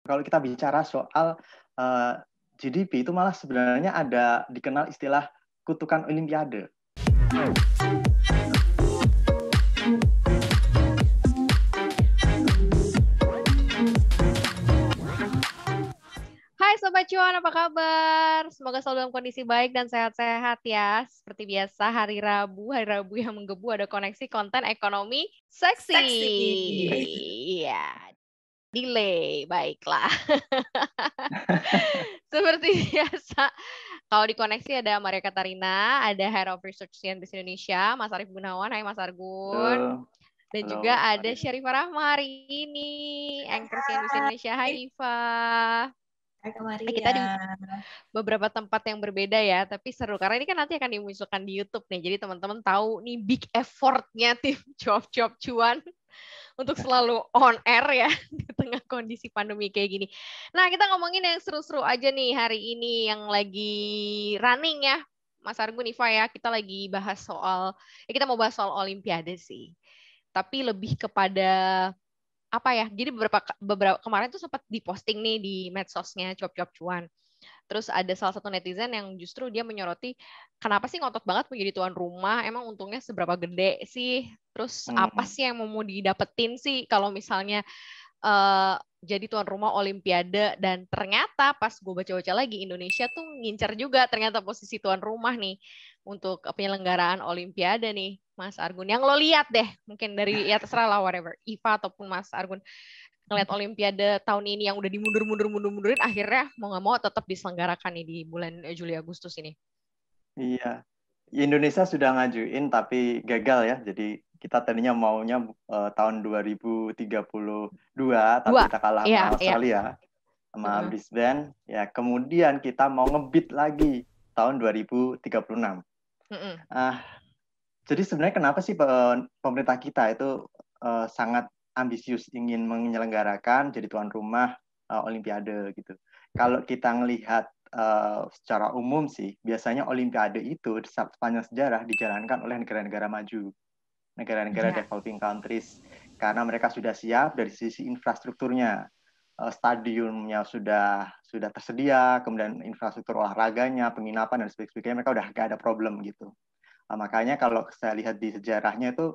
Kalau kita bicara soal GDP itu malah sebenarnya ada dikenal istilah kutukan Olimpiade. Hai Sobat Cuan, apa kabar? Semoga selalu dalam kondisi baik dan sehat-sehat ya. Seperti biasa, hari Rabu yang menggebu ada koneksi konten ekonomi seksi. Iya, delay, baiklah. Seperti biasa, kalau di koneksi ada Maria Katarina, ada Head of Research CNBC Indonesia, Mas Arief Gunawan. Hai Mas Argun. Dan Halo, juga ada Maria. Syarifah Rahma hari ini, anchor CNBC Indonesia. Hai Iva. Kita di beberapa tempat yang berbeda ya, tapi seru karena ini kan nanti akan dimunculkan di YouTube nih. Jadi teman-teman tahu nih big effortnya tim Cuap-Cuap Cuan untuk selalu on air ya di tengah kondisi pandemi kayak gini. Nah, kita ngomongin yang seru-seru aja nih hari ini yang lagi running ya. Mas Argun, Iva ya, kita lagi bahas soal, kita mau bahas soal Olimpiade sih. Tapi lebih kepada apa ya? Jadi beberapa kemarin tuh sempat diposting nih di medsosnya Cuap-Cuap Cuan. Terus ada salah satu netizen yang justru dia menyoroti kenapa sih ngotot banget menjadi tuan rumah? Emang untungnya seberapa gede sih? Terus apa sih yang mau didapetin sih kalau misalnya jadi tuan rumah Olimpiade? Dan ternyata pas gue baca-baca lagi Indonesia tuh ngincer juga ternyata posisi tuan rumah nih untuk penyelenggaraan Olimpiade nih, Mas Argun. Yang lo lihat deh, mungkin dari ya terserah lah whatever, Iva ataupun Mas Argun ngeliat Olimpiade tahun ini yang udah dimundurin, akhirnya mau nggak mau tetap diselenggarakan nih di bulan Juli Agustus ini. Iya, Indonesia sudah ngajuin tapi gagal ya. Jadi kita tadinya maunya tahun 2032, tapi kita kalah sama Australia, sama Brisbane. Ya, kemudian kita mau ngebit lagi tahun 2036. Jadi sebenarnya kenapa sih pemerintah kita itu sangat ambisius ingin menyelenggarakan jadi tuan rumah Olimpiade gitu. Kalau kita ngelihat secara umum sih, biasanya Olimpiade itu sepanjang sejarah dijalankan oleh negara-negara maju, negara-negara developing countries, karena mereka sudah siap dari sisi infrastrukturnya. Stadiumnya sudah tersedia, kemudian infrastruktur olahraganya, penginapan dan sebagainya mereka udah gak ada problem gitu. Makanya kalau saya lihat di sejarahnya itu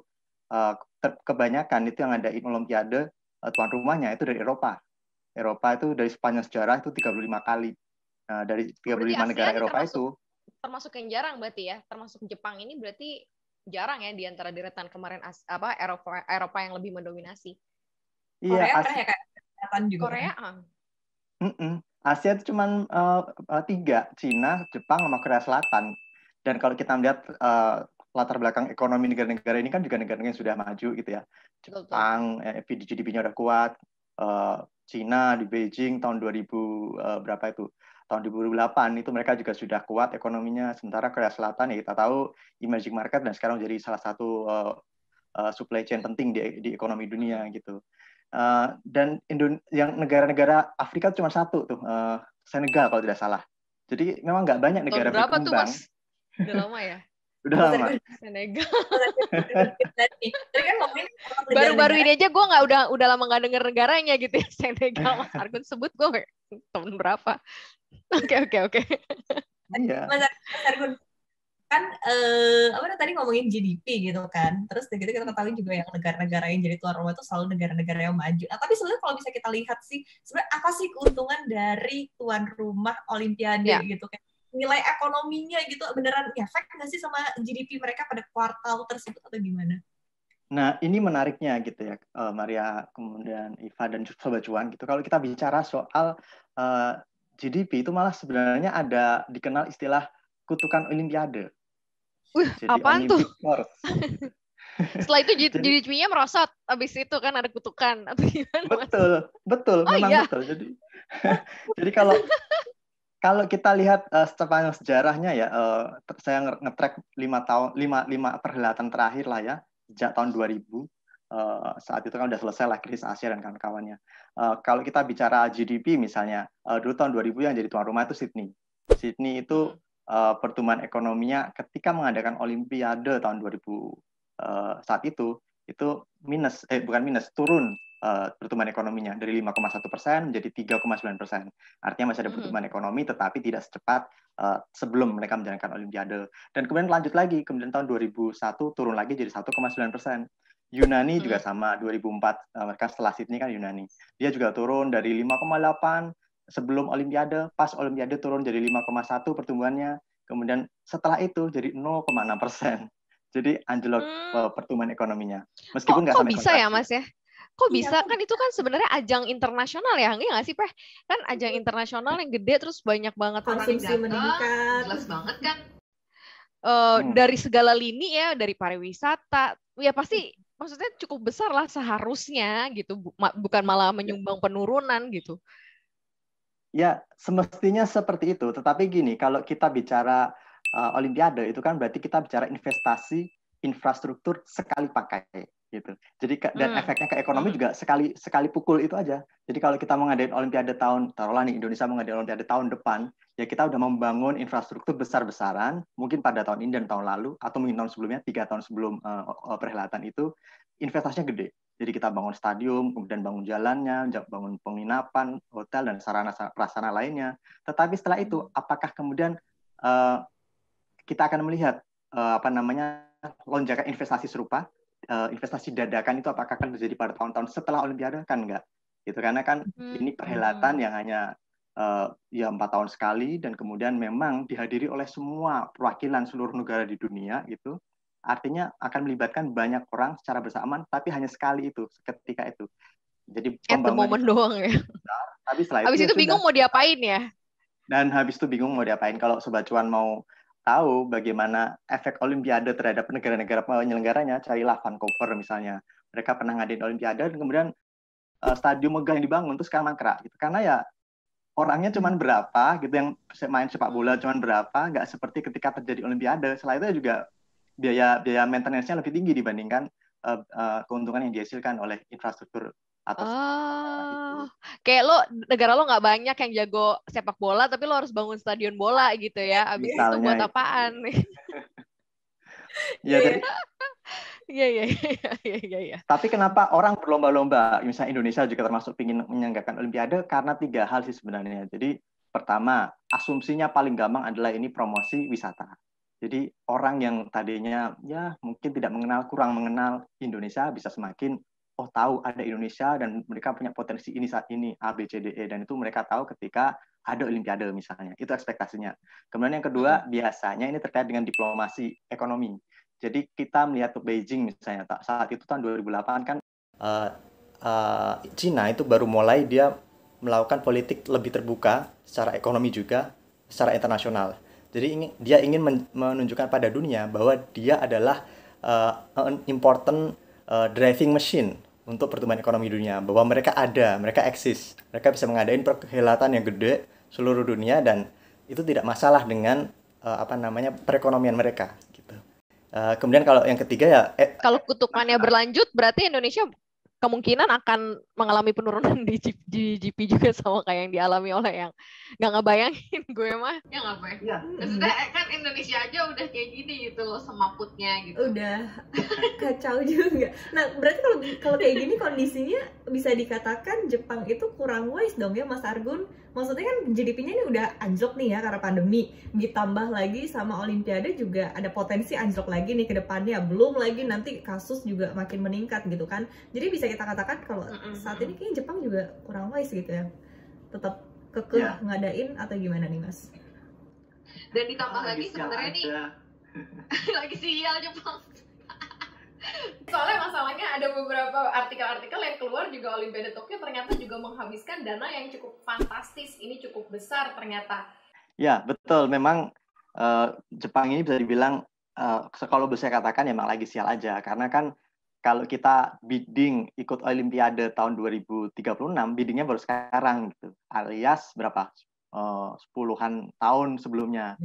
kebanyakan itu yang ngadain Olimpiade tuan rumahnya itu dari Eropa. Eropa itu dari sepanjang sejarah itu 35 kali. Dari 35 negara Eropa itu termasuk yang jarang berarti ya. Termasuk Jepang ini berarti jarang ya di antara deretan kemarin Eropa yang lebih mendominasi. Iya, Korea pernah ya Kak? Juga Korea? Asia itu cuma 3, Cina, Jepang, sama Korea Selatan. Dan kalau kita melihat latar belakang ekonomi negara-negara ini kan juga negara-negara yang sudah maju gitu ya. Jepang, GDP-nya udah kuat. Cina di Beijing tahun 2000 berapa itu? Tahun 2008 itu mereka juga sudah kuat ekonominya. Sementara Korea Selatan ya kita tahu emerging market dan sekarang jadi salah satu supply chain penting di ekonomi dunia gitu. Dan yang negara-negara Afrika cuma satu tuh, Senegal kalau tidak salah. Jadi memang nggak banyak negara berkembang. Tuh, Mas? Udah lama ya? Udah lama. Senegal. Baru-baru ini aja gue udah lama nggak denger negaranya gitu ya. Senegal, Mas Argun sebut gue tahun berapa? Oke. Iya. Mas Argun kan tadi ngomongin GDP gitu kan, terus kita ketahui juga yang negara-negara yang jadi tuan rumah itu selalu negara-negara yang maju. Nah, tapi sebenarnya kalau bisa kita lihat sih, sebenarnya apa sih keuntungan dari tuan rumah Olimpiade gitu kan? Nilai ekonominya gitu beneran efek nggak sih sama GDP mereka pada kuartal tersebut atau gimana? Nah, ini menariknya gitu ya, Maria, kemudian Iva dan Sobat Cuan gitu. Kalau kita bicara soal GDP itu malah sebenarnya ada dikenal istilah kutukan Olimpiade. Jadi apaan tuh? Setelah itu GDP-nya merosot, habis itu kan ada kutukan atau gimana? Betul, memang betul. Jadi kalau kita lihat sepanjang sejarahnya ya, saya nge-track 5 perhelatan terakhir lah ya, sejak tahun 2000. Saat itu kan udah selesai lah krisis Asia dan kawan-kawannya. Kalau kita bicara GDP misalnya, dulu tahun 2000 yang jadi tuan rumah itu Sydney. Sydney itu pertumbuhan ekonominya ketika mengadakan Olimpiade tahun 2000 saat itu itu turun pertumbuhan ekonominya dari 5,1% menjadi 3,9%. Artinya masih ada pertumbuhan ekonomi, tetapi tidak secepat sebelum mereka menjalankan Olimpiade. Dan kemudian lanjut lagi, kemudian tahun 2001 turun lagi jadi 1,9%. Yunani juga sama, 2004 mereka setelah Sydney kan Yunani. Dia juga turun dari 5,8 sebelum Olimpiade, pas Olimpiade turun jadi 5,1 pertumbuhannya. Kemudian setelah itu jadi 0,6%. Jadi anjlok pertumbuhan ekonominya. Meskipun nggak sampai bisa kontraksi. Ya Mas ya? Kok bisa? Kan itu kan sebenarnya ajang internasional ya, enggak nggak sih, Peh? Kan ajang internasional yang gede, terus banyak banget konsumsi meningkat. Jelas banget kan. Dari segala lini ya, dari pariwisata, ya pasti maksudnya cukup besar lah seharusnya gitu, bukan malah menyumbang penurunan gitu. Ya, semestinya seperti itu. Tetapi gini, kalau kita bicara Olimpiade, itu kan berarti kita bicara investasi infrastruktur sekali pakai. Gitu. Jadi dan efeknya ke ekonomi juga sekali pukul itu aja. Jadi kalau kita mau ngadain Olimpiade taruhlah nih Indonesia mau ngadain Olimpiade tahun depan, ya kita udah membangun infrastruktur besar-besaran, mungkin pada tahun ini dan tahun lalu, atau mungkin tahun sebelumnya, 3 tahun sebelum perhelatan itu, investasinya gede. Jadi kita bangun stadium, kemudian bangun jalannya, bangun penginapan, hotel, dan sarana prasarana lainnya. Tetapi setelah itu, apakah kemudian kita akan melihat lonjakan investasi serupa? Investasi dadakan itu apakah akan terjadi pada tahun-tahun setelah Olimpiade? Kan enggak. Gitu. Karena kan ini perhelatan yang hanya 4 tahun sekali, dan kemudian memang dihadiri oleh semua perwakilan seluruh negara di dunia gitu. Artinya akan melibatkan banyak orang secara bersamaan, tapi hanya sekali itu, seketika itu. Jadi pembangunan doang ya. Tapi setelah habis itu bingung mau diapain ya. Dan habis itu bingung mau diapain. Kalau Sobat Cuan mau tahu bagaimana efek Olimpiade terhadap negara-negara penyelenggaranya, carilah Vancouver misalnya. Mereka pernah ngadain Olimpiade, dan kemudian stadium megah yang dibangun itu sekarang mangkrak. Gitu. Karena ya orangnya cuma berapa, gitu, yang main sepak bola cuma berapa, nggak seperti ketika terjadi Olimpiade. Selain itu juga biaya maintenance-nya lebih tinggi dibandingkan keuntungan yang dihasilkan oleh infrastruktur atau kayak negara lo nggak banyak yang jago sepak bola, tapi lo harus bangun stadion bola gitu ya. Abis itu buat apaan? Ya, jadi Iya. Tapi kenapa orang berlomba-lomba, misalnya Indonesia juga termasuk ingin menyelenggarakan Olimpiade, karena 3 hal sih sebenarnya. Jadi pertama, asumsinya paling gampang adalah ini promosi wisata. Jadi orang yang tadinya ya mungkin tidak mengenal, kurang mengenal Indonesia, bisa semakin tahu ada Indonesia dan mereka punya potensi ini saat ini A, B, C, D, E, dan itu mereka tahu ketika ada Olimpiade misalnya. Itu ekspektasinya. Kemudian yang kedua, biasanya ini terkait dengan diplomasi ekonomi. Jadi kita melihat ke Beijing misalnya, saat itu tahun 2008 kan Cina itu baru mulai dia melakukan politik lebih terbuka secara ekonomi juga, secara internasional. Jadi dia ingin menunjukkan pada dunia bahwa dia adalah an important driving machine untuk pertumbuhan ekonomi dunia, bahwa mereka eksis, mereka bisa mengadain perhelatan yang gede seluruh dunia, dan itu tidak masalah dengan perekonomian mereka. Kemudian kalau yang ketiga ya kalau kutukannya berlanjut berarti Indonesia kemungkinan akan mengalami penurunan di GDP juga sama kayak yang dialami oleh yang nggak ngebayangin gue mah. Ya nggak apa ya. Maksudnya kan Indonesia aja udah kayak gini gitu loh semaputnya gitu. Udah kacau juga. Nah berarti kalau kayak gini kondisinya bisa dikatakan Jepang itu kurang wise dong ya Mas Argun. Maksudnya kan GDP-nya ini udah anjlok nih ya karena pandemi. Ditambah lagi sama Olimpiade juga ada potensi anjlok lagi nih ke depannya. Belum lagi nanti kasus juga makin meningkat gitu kan. Jadi bisa kita katakan kalau saat ini kayaknya Jepang juga kurang wise gitu ya. Tetap kekeh ngadain atau gimana nih Mas? Dan ditambah lagi sebenarnya nih lagi sial Jepang. Soalnya masalahnya ada beberapa artikel-artikel yang keluar juga Olimpiade Tokyo ternyata juga menghabiskan dana yang cukup fantastis. Ini cukup besar ternyata. Ya, betul. Memang Jepang ini bisa dibilang kalau bisa katakan memang lagi sial aja. Karena kan kalau kita bidding ikut Olimpiade tahun 2036, biddingnya baru sekarang gitu. Alias berapa? 10-an tahun sebelumnya.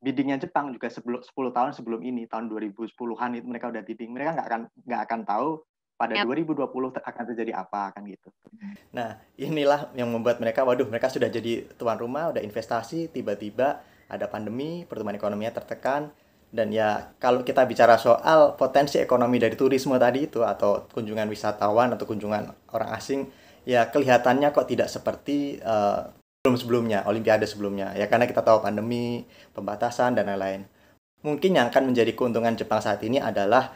Biddingnya Jepang juga 10 tahun sebelum ini, tahun 2010-an itu mereka udah bidding. Mereka nggak akan tahu pada 2020 akan terjadi apa kan gitu. Nah, inilah yang membuat mereka sudah jadi tuan rumah, udah investasi, tiba-tiba ada pandemi, pertumbuhan ekonominya tertekan, Dan ya kalau kita bicara soal potensi ekonomi dari turisme tadi itu atau kunjungan wisatawan atau kunjungan orang asing, ya kelihatannya kok tidak seperti sebelum-sebelumnya, Olimpiade sebelumnya. Ya karena kita tahu pandemi, pembatasan dan lain-lain. Mungkin yang akan menjadi keuntungan Jepang saat ini adalah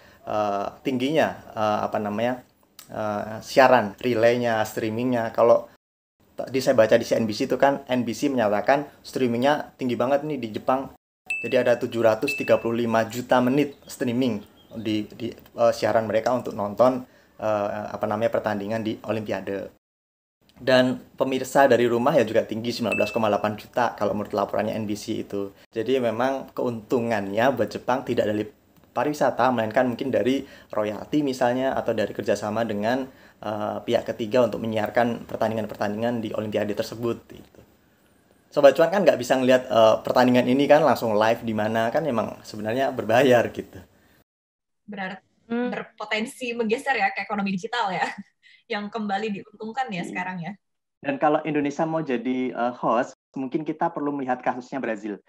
tingginya siaran, relaynya, streamingnya. Kalau tadi saya baca di CNBC itu kan NBC menyatakan streamingnya tinggi banget nih di Jepang. Jadi ada 735 juta menit streaming di siaran mereka untuk nonton pertandingan di Olimpiade. Dan pemirsa dari rumah ya juga tinggi 19,8 juta kalau menurut laporannya NBC itu. Jadi memang keuntungannya buat Jepang tidak dari pariwisata, melainkan mungkin dari royalti misalnya atau dari kerjasama dengan pihak ketiga untuk menyiarkan pertandingan-pertandingan di Olimpiade tersebut. Gitu. Sobat Cuan kan nggak bisa ngelihat pertandingan ini kan langsung live di mana kan emang sebenarnya berbayar gitu. Berarti berpotensi menggeser ya ke ekonomi digital ya, yang kembali diuntungkan ya sekarang ya. Dan kalau Indonesia mau jadi host, mungkin kita perlu melihat kasusnya Brazil.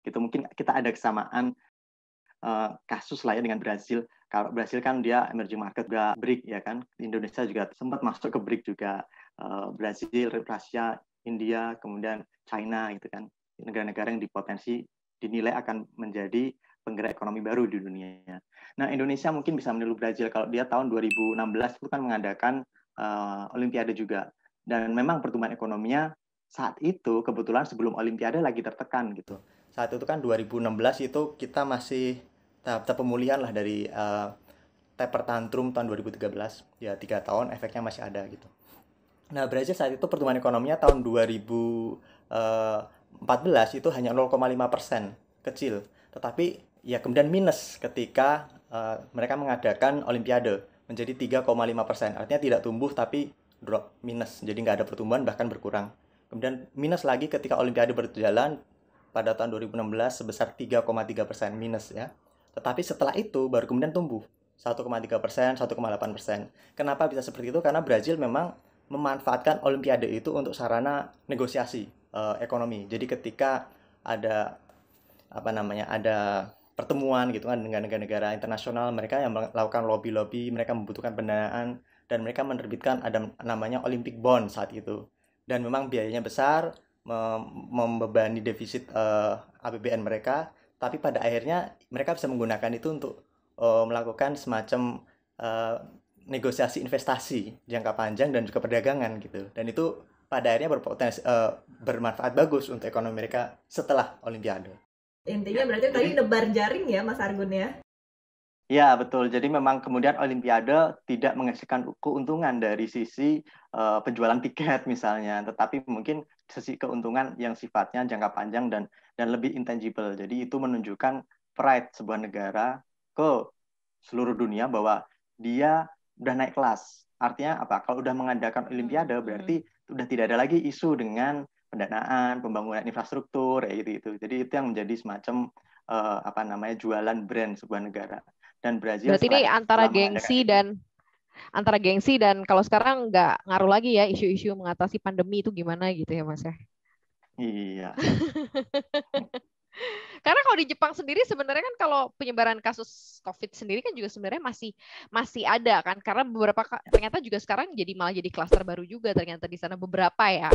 Gitu mungkin kita ada kesamaan kasus lah ya dengan Brazil. Kalau Brazil kan dia emerging market juga BRIC ya kan. Indonesia juga sempat masuk ke BRIC juga. Brazil, Rusia, India, kemudian China gitu kan. Negara-negara yang dipotensi dinilai akan menjadi penggerak ekonomi baru di dunia. Nah, Indonesia mungkin bisa meniru Brazil kalau dia tahun 2016 itu kan mengadakan Olimpiade juga. Dan memang pertumbuhan ekonominya saat itu kebetulan sebelum Olimpiade lagi tertekan gitu. Saat itu kan 2016 itu kita masih tahap pemulihan lah dari taper tantrum tahun 2013. Ya 3 tahun efeknya masih ada gitu. Nah, Brazil saat itu pertumbuhan ekonominya tahun 2014 itu hanya 0,5%, kecil. Tetapi ya kemudian minus ketika mereka mengadakan Olimpiade menjadi 3,5%. Artinya tidak tumbuh tapi drop, minus. Jadi nggak ada pertumbuhan bahkan berkurang. Kemudian minus lagi ketika Olimpiade berjalan pada tahun 2016 sebesar 3,3% minus ya. Tetapi setelah itu baru kemudian tumbuh 1,3%, 1,8%. Kenapa bisa seperti itu? Karena Brazil memang memanfaatkan Olimpiade itu untuk sarana negosiasi ekonomi. Jadi ketika ada ada pertemuan gitu kan dengan negara-negara internasional, mereka yang melakukan lobby-lobby, mereka membutuhkan pendanaan dan mereka menerbitkan ada namanya Olympic Bond saat itu. Dan memang biayanya besar, membebani defisit APBN mereka, tapi pada akhirnya mereka bisa menggunakan itu untuk melakukan semacam negosiasi investasi jangka panjang dan juga perdagangan gitu. Dan itu pada akhirnya berpotensi bermanfaat bagus untuk ekonomi mereka setelah Olimpiade. Intinya berarti tadi nebar jaring ya Mas Argun ya? Ya, betul. Jadi memang kemudian Olimpiade tidak menghasilkan keuntungan dari sisi penjualan tiket misalnya, tetapi mungkin sisi keuntungan yang sifatnya jangka panjang dan lebih intangible. Jadi itu menunjukkan pride sebuah negara ke seluruh dunia bahwa dia udah naik kelas. Artinya apa? Kalau udah mengadakan Olimpiade berarti udah tidak ada lagi isu dengan pendanaan, pembangunan infrastruktur, kayak gitu. Jadi itu yang menjadi semacam jualan brand sebuah negara. Dan Brazil berarti ini antara gengsi dan kalau sekarang nggak ngaruh lagi ya isu-isu mengatasi pandemi itu gimana gitu ya Mas ya? Iya. Karena kalau di Jepang sendiri sebenarnya kan kalau penyebaran kasus COVID sendiri kan juga sebenarnya masih ada kan, karena beberapa ternyata juga sekarang malah jadi klaster baru juga ternyata di sana beberapa ya,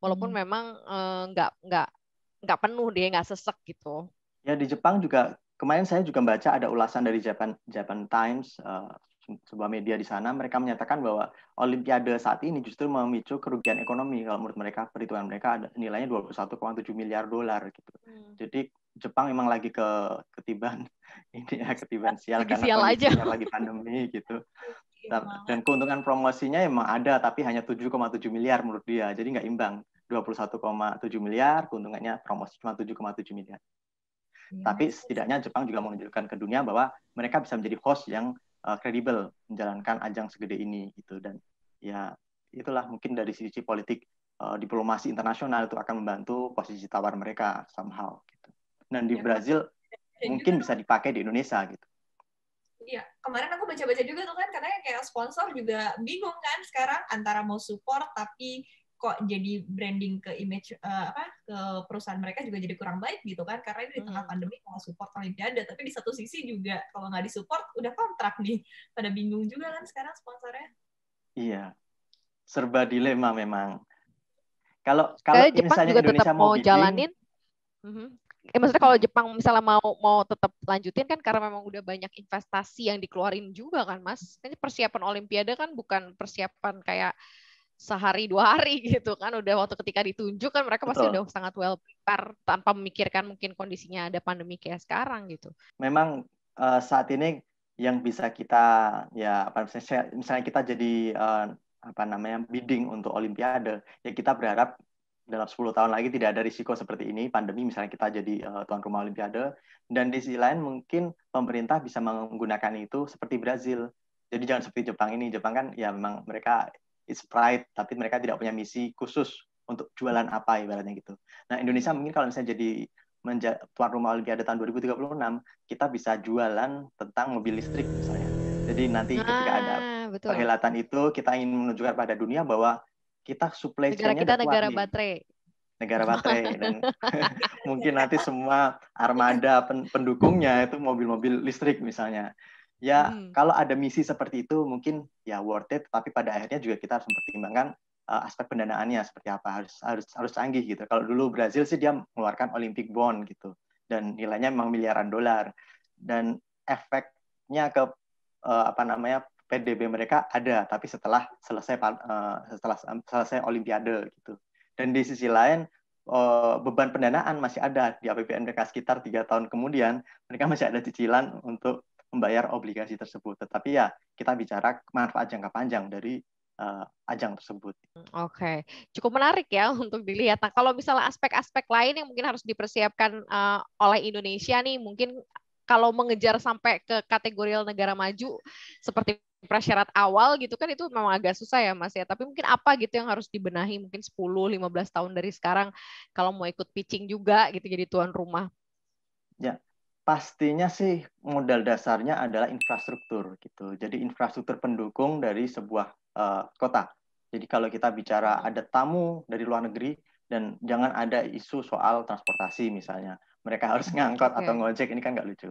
walaupun memang nggak penuh dia nggak sesek gitu. Ya di Jepang juga kemarin saya juga baca ada ulasan dari Japan Times, sebuah media di sana, mereka menyatakan bahwa Olimpiade saat ini justru memicu kerugian ekonomi. Kalau menurut mereka, perhitungan mereka ada nilainya 21,7 miliar dolar gitu. Jadi Jepang memang lagi ketiban sial lagi karena sial kondisinya lagi pandemi gitu. Dan keuntungan promosinya memang ada, tapi hanya 7,7 miliar menurut dia. Jadi nggak imbang. 21,7 miliar, keuntungannya promosi cuma 7,7 miliar. Tapi setidaknya Jepang juga menunjukkan ke dunia bahwa mereka bisa menjadi host yang kredibel menjalankan ajang segede ini gitu. Dan ya itulah mungkin dari sisi politik diplomasi internasional itu akan membantu posisi tawar mereka somehow gitu. Dan di Brazil mungkin bisa dipakai di Indonesia gitu. Iya, kemarin aku baca-baca juga tuh kan, katanya kayak sponsor juga bingung kan sekarang antara mau support tapi kok jadi branding ke image ke perusahaan mereka juga jadi kurang baik gitu kan, karena ini di tengah pandemi kalau support Olimpiade, tapi di satu sisi juga kalau nggak disupport udah kontrak nih, pada bingung juga kan sekarang sponsornya. Iya, serba dilema memang. Kalau Jepang misalnya juga tetap Indonesia mau mau bidding, jalanin. Maksudnya kalau Jepang misalnya mau tetap lanjutin kan karena memang udah banyak investasi yang dikeluarin juga kan Mas. Ini persiapan Olimpiade kan bukan persiapan kayak sehari 2 hari gitu kan. Udah waktu ketika ditunjuk kan mereka pasti betul. udah sangat well prepare tanpa memikirkan mungkin kondisinya ada pandemi kayak sekarang gitu. Memang saat ini yang bisa kita misalnya kita jadi bidding untuk Olimpiade, ya kita berharap dalam 10 tahun lagi tidak ada risiko seperti ini, pandemi misalnya kita jadi tuan rumah Olimpiade, dan di sisi lain mungkin pemerintah bisa menggunakan itu seperti Brazil. Jadi jangan seperti Jepang ini. Jepang kan ya memang mereka is pride, tapi mereka tidak punya misi khusus untuk jualan apa ibaratnya gitu. Nah, Indonesia mungkin kalau misalnya jadi tuan rumah Olimpiade tahun 2036, kita bisa jualan tentang mobil listrik misalnya. Jadi nanti ketika ada perhelatan itu, kita ingin menunjukkan pada dunia bahwa kita supply chain-nya udah kuat negara nih. baterai. Negara baterai. Dan mungkin nanti semua armada pendukungnya itu mobil-mobil listrik misalnya. Ya, kalau ada misi seperti itu mungkin ya worth it, tapi pada akhirnya juga kita harus mempertimbangkan aspek pendanaannya seperti apa, harus canggih gitu. Kalau dulu Brazil sih dia mengeluarkan Olympic bond gitu, dan nilainya memang miliaran dolar, dan efeknya ke PDB mereka ada, tapi setelah selesai Olimpiade gitu. Dan di sisi lain beban pendanaan masih ada di APBN mereka sekitar 3 tahun kemudian, mereka masih ada cicilan untuk membayar obligasi tersebut. Tetapi ya kita bicara manfaat jangka panjang dari ajang tersebut. Oke, cukup menarik ya untuk dilihat. Nah, kalau misalnya aspek-aspek lain yang mungkin harus dipersiapkan oleh Indonesia nih, mungkin kalau mengejar sampai ke kategori negara maju seperti prasyarat awal gitu kan itu memang agak susah ya Mas ya. Tapi mungkin apa gitu yang harus dibenahi mungkin 10-15 tahun dari sekarang kalau mau ikut pitching juga gitu jadi tuan rumah. Ya, pastinya sih modal dasarnya adalah infrastruktur gitu. Jadi infrastruktur pendukung dari sebuah kota. Jadi kalau kita bicara ada tamu dari luar negeri dan jangan ada isu soal transportasi misalnya. Mereka harus ngangkot atau ngojek, ini kan nggak lucu.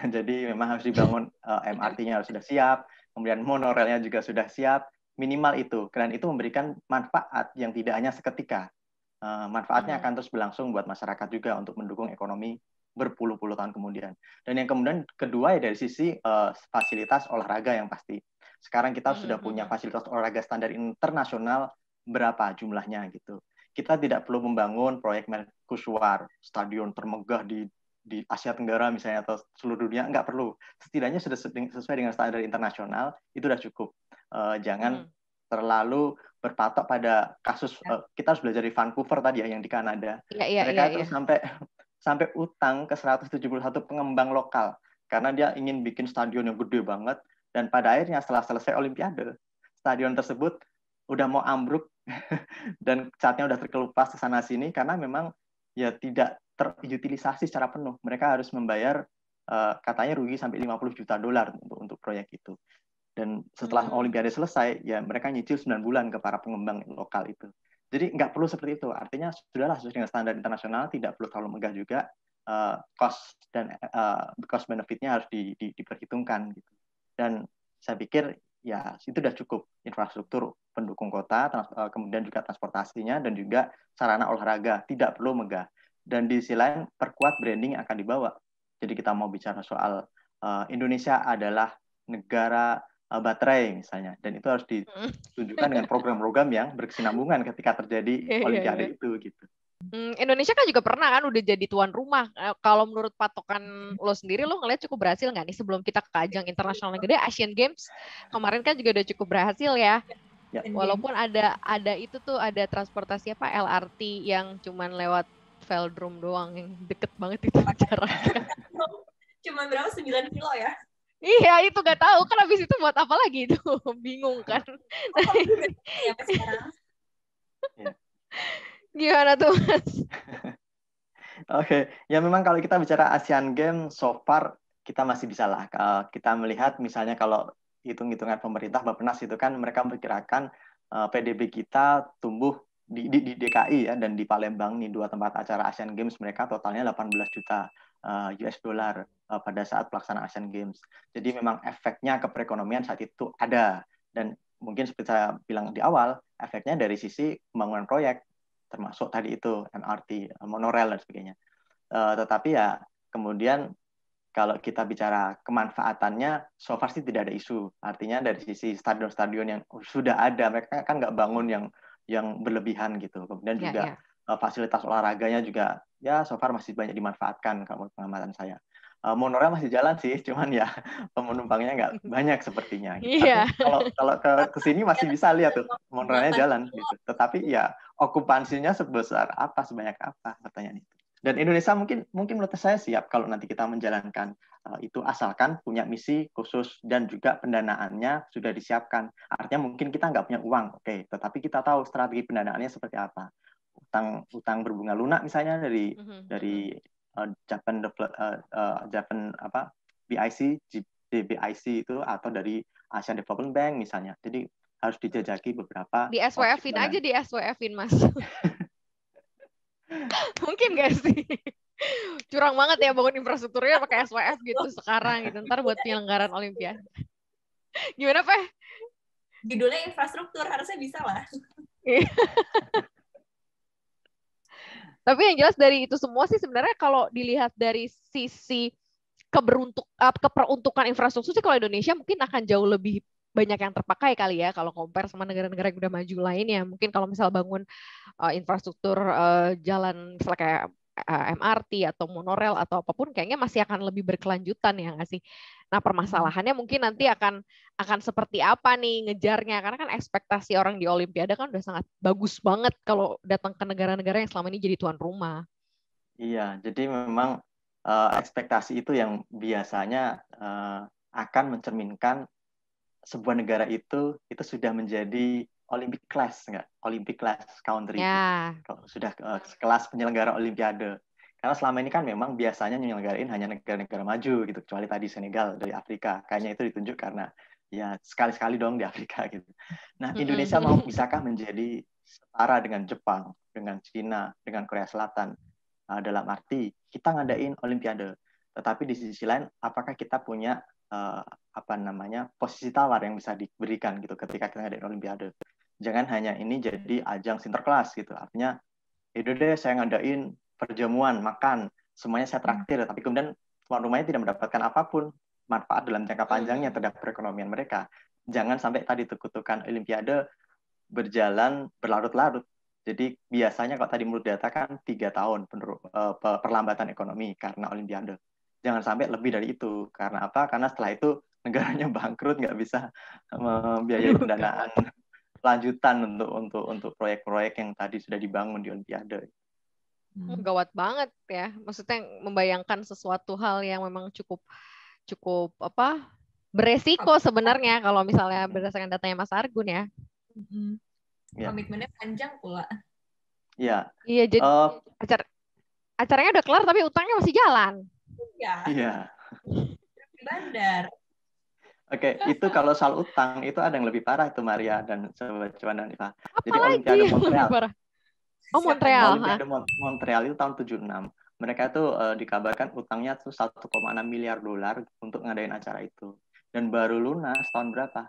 Jadi memang harus dibangun MRT-nya harus sudah siap, kemudian monorelnya juga sudah siap, minimal itu. Dan itu memberikan manfaat yang tidak hanya seketika. Manfaatnya akan terus berlangsung buat masyarakat juga untuk mendukung ekonomi berpuluh-puluh tahun kemudian. Dan yang kemudian kedua ya dari sisi fasilitas olahraga yang pasti. Sekarang kita sudah punya fasilitas olahraga standar internasional berapa jumlahnya gitu. Kita tidak perlu membangun proyek mercusuar, stadion termegah di Asia Tenggara misalnya atau seluruh dunia, nggak perlu. Setidaknya sudah sesuai dengan standar internasional, itu sudah cukup. Jangan terlalu berpatok pada kasus, kita harus belajar di Vancouver tadi ya, yang di Kanada. Mereka itu sampai utang ke 171 pengembang lokal karena dia ingin bikin stadion yang gede banget, dan pada akhirnya setelah selesai Olimpiade stadion tersebut udah mau ambruk dan catnya udah terkelupas ke sana sini karena memang ya tidak terutilisasi secara penuh. Mereka harus membayar katanya rugi sampai 50 juta dolar untuk proyek itu. Dan setelah Olimpiade selesai ya mereka nyicil 9 bulan ke para pengembang lokal itu. Jadi nggak perlu seperti itu. Artinya sudahlah sesuai dengan standar internasional, tidak perlu terlalu megah juga. Cost dan cost benefitnya harus diperhitungkan gitu. Dan saya pikir ya itu sudah cukup infrastruktur pendukung kota, kemudian juga transportasinya dan juga sarana olahraga, tidak perlu megah. Dan di sisi lain perkuat branding yang akan dibawa. Jadi kita mau bicara soal Indonesia adalah negara baterai misalnya, dan itu harus ditunjukkan dengan program-program yang berkesinambungan ketika terjadi Olimpiade itu gitu. Indonesia kan juga pernah kan udah jadi tuan rumah. Kalau menurut patokan lo sendiri, lo ngeliat cukup berhasil nggak nih sebelum kita ke ajang internasional yang gede, Asian Games kemarin kan juga udah cukup berhasil ya. Walaupun ada itu tuh ada transportasi apa LRT yang cuman lewat velodrome doang yang deket banget itu jaraknya. Cuma berapa 9 kilo ya? Iya itu nggak tahu kan habis itu buat apa lagi itu bingung kan. Ya sekarang. Gimana tuh Mas? Oke, ya memang kalau kita bicara Asian Games so far kita masih bisa lah. Kita melihat misalnya kalau hitung-hitungan pemerintah Bappenas itu kan mereka memperkirakan PDB kita tumbuh di DKI ya dan di Palembang nih 2 tempat acara Asian Games mereka totalnya 18 juta US dollar pada saat pelaksanaan Asian Games. Jadi memang efeknya ke perekonomian saat itu ada dan mungkin seperti saya bilang di awal efeknya dari sisi pembangunan proyek termasuk tadi itu MRT, monorail dan sebagainya. Tetapi ya kemudian kalau kita bicara kemanfaatannya, so far sih tidak ada isu. Artinya dari sisi stadion-stadion yang sudah ada, mereka kan nggak bangun yang berlebihan gitu. Kemudian juga fasilitas olahraganya juga ya so far masih banyak dimanfaatkan kalau pengamatan saya. Monorail masih jalan sih, cuman ya penumpangnya nggak banyak sepertinya. Gitu. Kalau ke sini masih bisa lihat tuh monorailnya jalan gitu. Tetapi ya okupansinya sebesar apa, sebanyak apa pertanyaan itu. Dan Indonesia mungkin menurut saya siap kalau nanti kita menjalankan itu asalkan punya misi khusus dan juga pendanaannya sudah disiapkan. Artinya mungkin kita nggak punya uang, oke, tetapi kita tahu strategi pendanaannya seperti apa. Utang berbunga lunak misalnya dari Japan BIC, DBIC itu atau dari Asian Development Bank misalnya. Jadi harus dijajaki beberapa. Di SWF-in aja, di SWF-in Mas. Mungkin gak sih? Curang banget ya bangun infrastrukturnya pakai SWF gitu sekarang gitu. Ntar buat penyelenggaraan Olimpiade. Gimana, Peh? Judulnya infrastruktur, harusnya bisa lah. Tapi yang jelas dari itu semua sih sebenarnya kalau dilihat dari sisi keperuntukan infrastruktur sih kalau Indonesia mungkin akan jauh lebih banyak yang terpakai kali ya kalau compare sama negara-negara yang udah maju lainnya. Mungkin kalau misal bangun infrastruktur jalan misalnya kayak MRT atau monorail atau apapun kayaknya masih akan lebih berkelanjutan ya nggak sih? Nah permasalahannya mungkin nanti akan seperti apa nih ngejarnya karena kan ekspektasi orang di Olimpiade kan udah sangat bagus banget kalau datang ke negara-negara yang selama ini jadi tuan rumah. Iya, jadi memang ekspektasi itu yang biasanya akan mencerminkan sebuah negara itu sudah menjadi Olympic class, nggak? Olympic class country. Ya. Gitu. Sudah kelas penyelenggara Olimpiade. Karena selama ini kan memang biasanya menyelenggarain hanya negara-negara maju gitu, kecuali tadi Senegal dari Afrika. Kayaknya itu ditunjuk karena ya sekali-sekali dong di Afrika gitu. Nah, Indonesia bisakah menjadi setara dengan Jepang, dengan Cina, dengan Korea Selatan? Dalam arti kita ngadain Olimpiade, tetapi di sisi lain apakah kita punya posisi tawar yang bisa diberikan gitu ketika kita ngadain Olimpiade? Jangan hanya ini jadi ajang sinterklas gitu, artinya itu deh saya ngadain perjamuan makan semuanya saya traktir, tapi kemudian tuan rumahnya tidak mendapatkan apapun manfaat dalam jangka panjangnya terhadap perekonomian mereka. Jangan sampai tadi kutukan Olimpiade berjalan berlarut-larut. Jadi biasanya kalau tadi menurut data kan 3 tahun perlambatan ekonomi karena Olimpiade. Jangan sampai lebih dari itu. Karena apa? Karena setelah itu negaranya bangkrut, nggak bisa membiayai pendanaan lanjutan untuk proyek-proyek yang tadi sudah dibangun di Olimpiade. Gawat banget ya. Maksudnya membayangkan sesuatu hal yang memang cukup beresiko sebenarnya kalau misalnya berdasarkan datanya Mas Argun ya. Komitmennya panjang pula. Iya. Iya, jadi acaranya udah kelar tapi utangnya masih jalan. Iya. Di bandar. Oke, itu kalau soal utang itu ada yang lebih parah itu Maria dan Sobat Cuan dan Iva. Jadi Olimpiade Montreal. Montreal. Olimpiade Montreal itu tahun 76. Mereka tuh dikabarkan utangnya tuh 1,6 miliar dolar untuk ngadain acara itu. Dan baru lunas tahun berapa?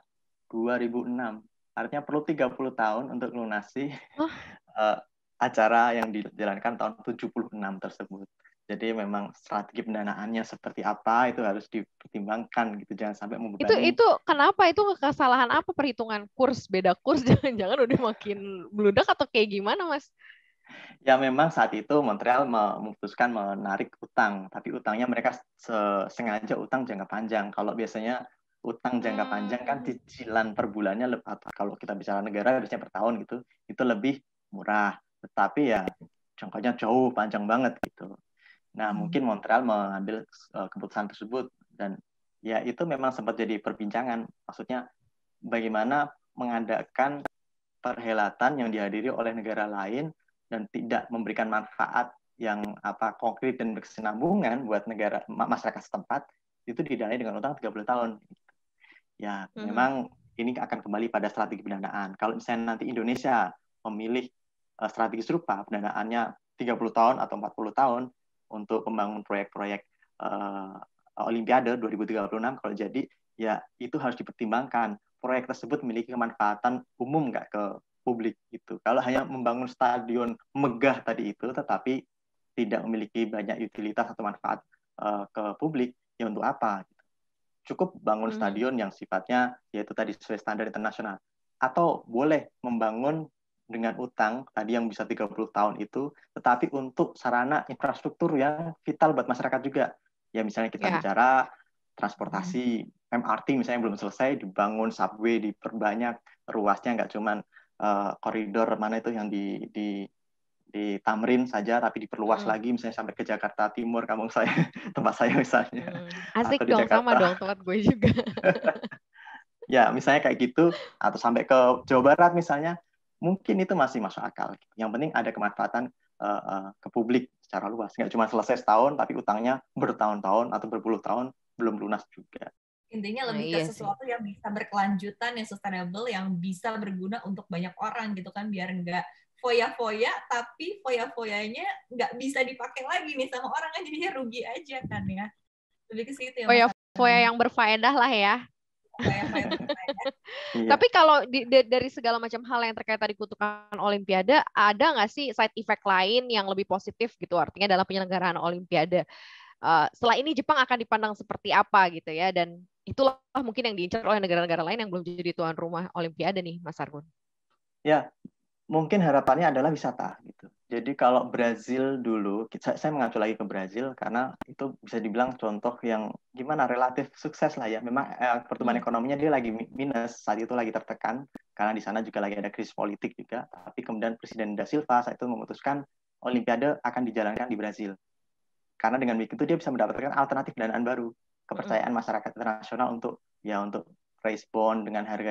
2006. Artinya perlu 30 tahun untuk lunasi acara yang dijalankan tahun 76 tersebut. Jadi memang strategi pendanaannya seperti apa itu harus dipertimbangkan gitu, jangan sampai membebani. Itu kenapa itu kesalahan apa perhitungan kurs, beda kurs jangan-jangan udah makin meludak atau kayak gimana Mas? Ya memang saat itu Montreal memutuskan menarik utang, tapi utangnya mereka sengaja utang jangka panjang. Kalau biasanya utang jangka panjang kan cicilan per bulannya kalau kita bicara negara biasanya per tahun gitu, itu lebih murah. Tetapi ya jangkanya jauh panjang banget gitu. Nah, mungkin Montreal mengambil keputusan tersebut dan ya itu memang sempat jadi perbincangan. Maksudnya bagaimana mengadakan perhelatan yang dihadiri oleh negara lain dan tidak memberikan manfaat yang konkret dan berkesinambungan buat negara masyarakat setempat itu didanai dengan utang 30 tahun. Ya, memang ini akan kembali pada strategi pendanaan. Kalau misalnya nanti Indonesia memilih strategi serupa, pendanaannya 30 tahun atau 40 tahun untuk membangun proyek-proyek Olimpiade 2036 kalau jadi, ya itu harus dipertimbangkan. Proyek tersebut memiliki kemanfaatan umum nggak ke publik gitu. Kalau hanya membangun stadion megah tadi itu, tetapi tidak memiliki banyak utilitas atau manfaat ke publik, ya untuk apa? Cukup bangun stadion yang sifatnya yaitu tadi sesuai standar internasional. Atau boleh membangun dengan utang tadi yang bisa 30 tahun itu, tetapi untuk sarana infrastruktur yang vital buat masyarakat juga. Ya misalnya kita bicara transportasi, MRT misalnya belum selesai, dibangun subway, diperbanyak ruasnya, nggak cuman koridor mana itu yang di Tamrin saja, tapi diperluas lagi misalnya sampai ke Jakarta Timur, kampung saya, tempat saya misalnya. Asik atau di dong, Jakarta. sama dong tempat gue juga. Ya, misalnya kayak gitu, atau sampai ke Jawa Barat misalnya, mungkin itu masih masuk akal. Yang penting ada kemanfaatan ke publik secara luas. Nggak cuma selesai setahun, tapi utangnya bertahun-tahun atau berpuluh tahun belum lunas juga. Intinya lebih ke sesuatu yang bisa berkelanjutan, yang sustainable, yang bisa berguna untuk banyak orang gitu kan, biar nggak foya-foya, tapi foya-foyanya nggak bisa dipakai lagi nih sama orang, kan jadinya rugi aja kan ya. Lebih ke situ ya. Foya-foya yang berfaedah lah ya. Tapi kalau dari segala macam hal yang terkait tadi kutukan Olimpiade, ada nggak sih side effect lain yang lebih positif gitu? Artinya dalam penyelenggaraan Olimpiade, setelah ini Jepang akan dipandang seperti apa gitu ya? Dan itulah mungkin yang diincar oleh negara-negara lain yang belum jadi tuan rumah Olimpiade nih, Mas Argun. Ya, mungkin harapannya adalah wisata gitu. Jadi kalau Brazil dulu, saya mengacu lagi ke Brazil karena itu bisa dibilang contoh yang gimana relatif sukses lah ya. Memang pertumbuhan ekonominya dia lagi minus, saat itu lagi tertekan karena di sana juga lagi ada krisis politik juga. Tapi kemudian Presiden Da Silva saat itu memutuskan Olimpiade akan dijalankan di Brazil. Karena dengan begitu dia bisa mendapatkan alternatif danaan baru, kepercayaan masyarakat internasional untuk raise bond dengan harga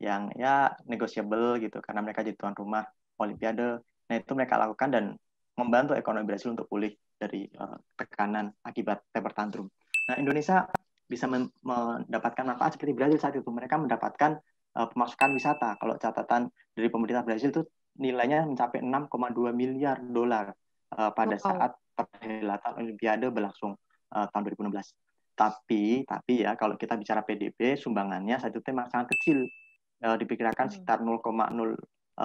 yang ya negotiable gitu, karena mereka jadi tuan rumah Olimpiade. Nah itu mereka lakukan dan membantu ekonomi Brasil untuk pulih dari tekanan akibat taper tantrum. Nah Indonesia bisa mendapatkan manfaat seperti Brasil saat itu. Mereka mendapatkan pemasukan wisata. Kalau catatan dari pemerintah Brasil itu nilainya mencapai 6,2 miliar dolar pada saat perhelatan Olimpiade berlangsung tahun 2016. Tapi ya kalau kita bicara PDB, sumbangannya saat itu memang sangat kecil. Diperkirakan sekitar 0,05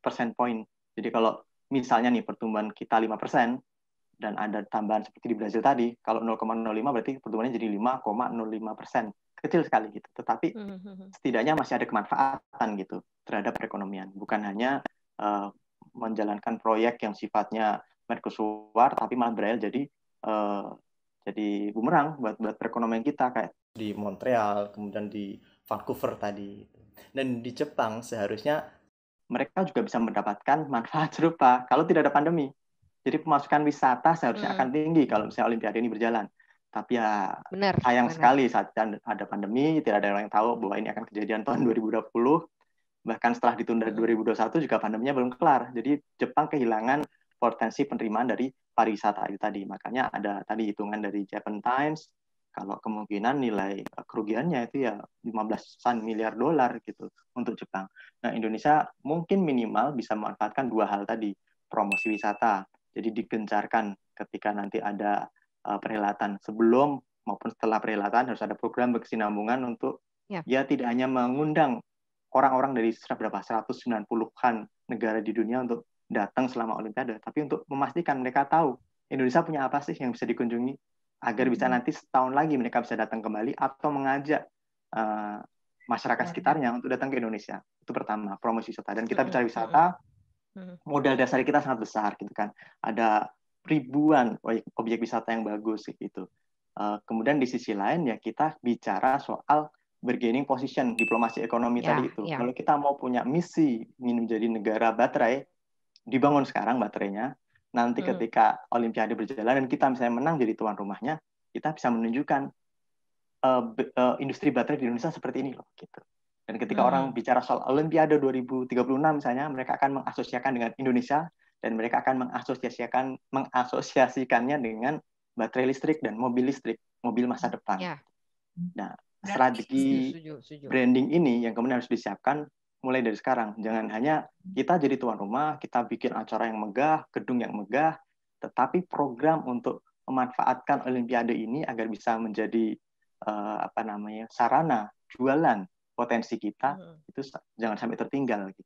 persen poin. Jadi kalau misalnya nih pertumbuhan kita 5% dan ada tambahan seperti di Brazil tadi, kalau 0,05 berarti pertumbuhannya jadi 5,05%. Kecil sekali gitu. Tetapi setidaknya masih ada kemanfaatan gitu terhadap perekonomian. Bukan hanya menjalankan proyek yang sifatnya mercusuar, tapi malah berakhir jadi bumerang buat perekonomian kita, kayak di Montreal, kemudian di Vancouver tadi. Dan di Jepang seharusnya mereka juga bisa mendapatkan manfaat serupa kalau tidak ada pandemi. Jadi pemasukan wisata seharusnya akan tinggi kalau misalnya Olimpiade ini berjalan. Tapi ya sayang sekali saat ada pandemi, tidak ada orang yang tahu bahwa ini akan kejadian tahun 2020. Bahkan setelah ditunda 2021 juga pandeminya belum kelar. Jadi Jepang kehilangan potensi penerimaan dari pariwisata itu tadi. Makanya ada tadi hitungan dari Japan Times, kalau kemungkinan nilai kerugiannya itu ya 15-an miliar dolar gitu untuk Jepang. Nah, Indonesia mungkin minimal bisa memanfaatkan dua hal tadi, promosi wisata. Jadi digencarkan ketika nanti ada perhelatan, sebelum maupun setelah perhelatan harus ada program berkesinambungan untuk ya tidak hanya mengundang orang-orang dari 190-an negara di dunia untuk datang selama Olimpiade, tapi untuk memastikan mereka tahu Indonesia punya apa sih yang bisa dikunjungi, agar bisa nanti setahun lagi mereka bisa datang kembali atau mengajak masyarakat sekitarnya untuk datang ke Indonesia. Itu pertama, promosi wisata. Dan kita bicara wisata, modal dasar kita sangat besar gitu kan. Ada ribuan objek wisata yang bagus gitu. Kemudian di sisi lain ya kita bicara soal bargaining position, diplomasi ekonomi tadi itu. Kalau kita mau punya misi ingin menjadi negara baterai, dibangun sekarang baterainya. Nanti ketika Olimpiade berjalan dan kita misalnya menang jadi tuan rumahnya, kita bisa menunjukkan industri baterai di Indonesia seperti ini loh gitu. Dan ketika orang bicara soal Olimpiade 2036 misalnya, mereka akan mengasosiasikan dengan Indonesia dan mereka akan mengasosiasikannya dengan baterai listrik dan mobil listrik, mobil masa depan. Nah, strategi branding ini yang kemudian harus disiapkan mulai dari sekarang. Jangan hanya kita jadi tuan rumah, kita bikin acara yang megah, gedung yang megah, tetapi program untuk memanfaatkan Olimpiade ini agar bisa menjadi sarana jualan potensi kita, itu jangan sampai tertinggal gitu.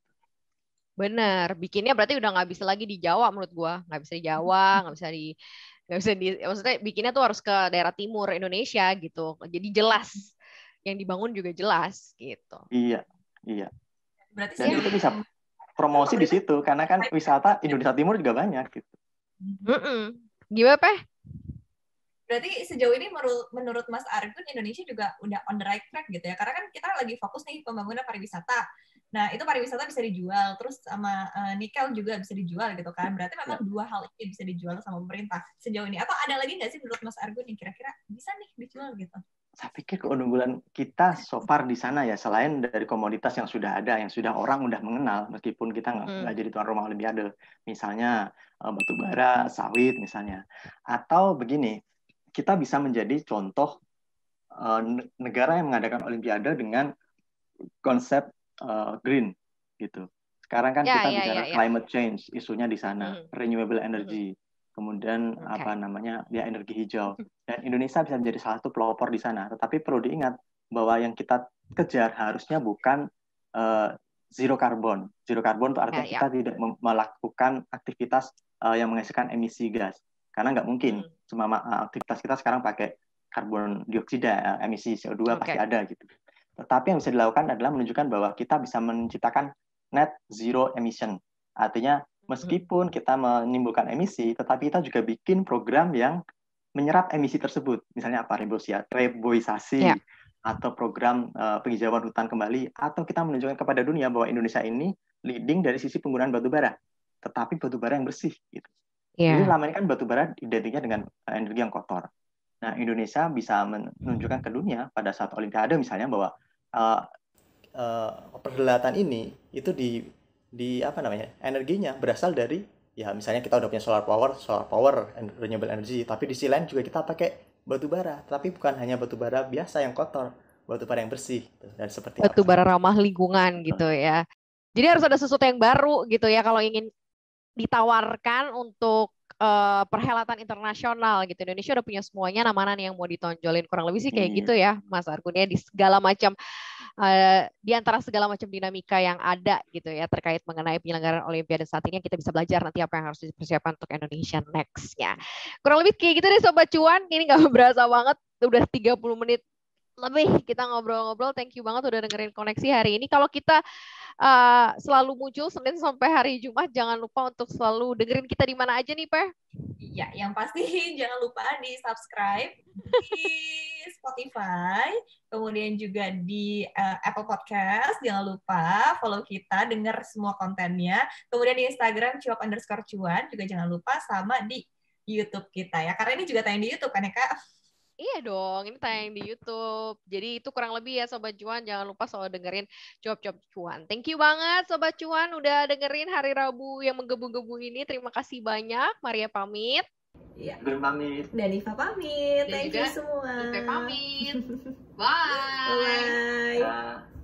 Bener, bikinnya berarti udah nggak bisa lagi di Jawa menurut gua, nggak bisa di Jawa, nggak bisa di, maksudnya bikinnya tuh harus ke daerah timur Indonesia gitu, jadi jelas, yang dibangun juga jelas gitu. Iya. Berarti dan itu bisa promosi di situ, karena kan wisata Indonesia Timur juga banyak gitu. Gimana, Peh? Berarti sejauh ini menurut Mas Argun, Indonesia juga udah on the right track gitu ya? Karena kan kita lagi fokus nih pembangunan pariwisata. Nah, itu pariwisata bisa dijual, terus sama nikel juga bisa dijual gitu kan. Berarti memang dua hal ini bisa dijual sama pemerintah sejauh ini. Atau ada lagi nggak sih menurut Mas Argun yang kira-kira bisa nih dijual gitu? Saya pikir keunggulan kita so far di sana ya, selain dari komoditas yang sudah ada, yang sudah orang udah mengenal, meskipun kita nggak jadi tuan rumah Olimpiade. Misalnya batu bara, sawit misalnya. Atau begini, kita bisa menjadi contoh negara yang mengadakan Olimpiade dengan konsep green gitu. Sekarang kan kita bicara climate change, isunya di sana, renewable energy, kemudian energi hijau. Dan Indonesia bisa menjadi salah satu pelopor di sana. Tetapi perlu diingat bahwa yang kita kejar harusnya bukan zero carbon. Zero carbon itu artinya kita tidak melakukan aktivitas yang menghasilkan emisi gas. Karena nggak mungkin semua aktivitas kita sekarang pakai karbon dioksida, emisi CO2 pasti ada gitu. Tetapi yang bisa dilakukan adalah menunjukkan bahwa kita bisa menciptakan net zero emission. Artinya meskipun kita menimbulkan emisi, tetapi kita juga bikin program yang menyerap emisi tersebut. Misalnya apa? Reboisasi, atau program penghijauan hutan kembali, atau kita menunjukkan kepada dunia bahwa Indonesia ini leading dari sisi penggunaan batu bara, tetapi batu bara yang bersih. Gitu. Jadi selama ini kan batu bara identiknya dengan energi yang kotor. Nah, Indonesia bisa menunjukkan ke dunia pada saat Olimpiade misalnya bahwa perhelatan ini itu energinya berasal dari misalnya kita udah punya solar power, renewable energy, tapi di sisi lain juga kita pakai batu bara, tapi bukan hanya batu bara biasa yang kotor, batu bara yang bersih dan seperti batu bara ramah lingkungan gitu ya. Jadi harus ada sesuatu yang baru gitu ya kalau ingin ditawarkan untuk perhelatan internasional gitu. Indonesia udah punya semuanya, mana yang mau ditonjolin, kurang lebih sih kayak gitu ya Mas Argun ya, di segala macam di antara segala macam dinamika yang ada gitu ya terkait mengenai penyelenggaraan Olimpiade saat ini, kita bisa belajar nanti apa yang harus dipersiapkan untuk Indonesia next-nya. Kurang lebih kayak gitu deh Sobat Cuan, ini gak berasa banget udah 30 menit lebih kita ngobrol-ngobrol. Thank you banget udah dengerin Koneksi hari ini. Kalau kita selalu muncul Senin sampai hari Jumat, jangan lupa untuk selalu dengerin kita di mana aja nih, Per? Iya, yang pasti jangan lupa di subscribe di Spotify, kemudian juga di Apple Podcast. Jangan lupa follow kita, dengar semua kontennya. Kemudian di Instagram cuap_cuan, juga jangan lupa, sama di YouTube kita ya. Karena ini juga tayang di YouTube kan ya, Kak? Iya dong, ini tayang di YouTube. Jadi itu kurang lebih ya Sobat Cuan, jangan lupa selalu dengerin Cuap-Cuap Cuan. Thank you banget Sobat Cuan udah dengerin Hari Rabu yang menggebu-gebu ini. Terima kasih banyak. Maria pamit. Iya. Pamit. Dan Iva pamit. Thank you semua. Pamit. Bye. Bye.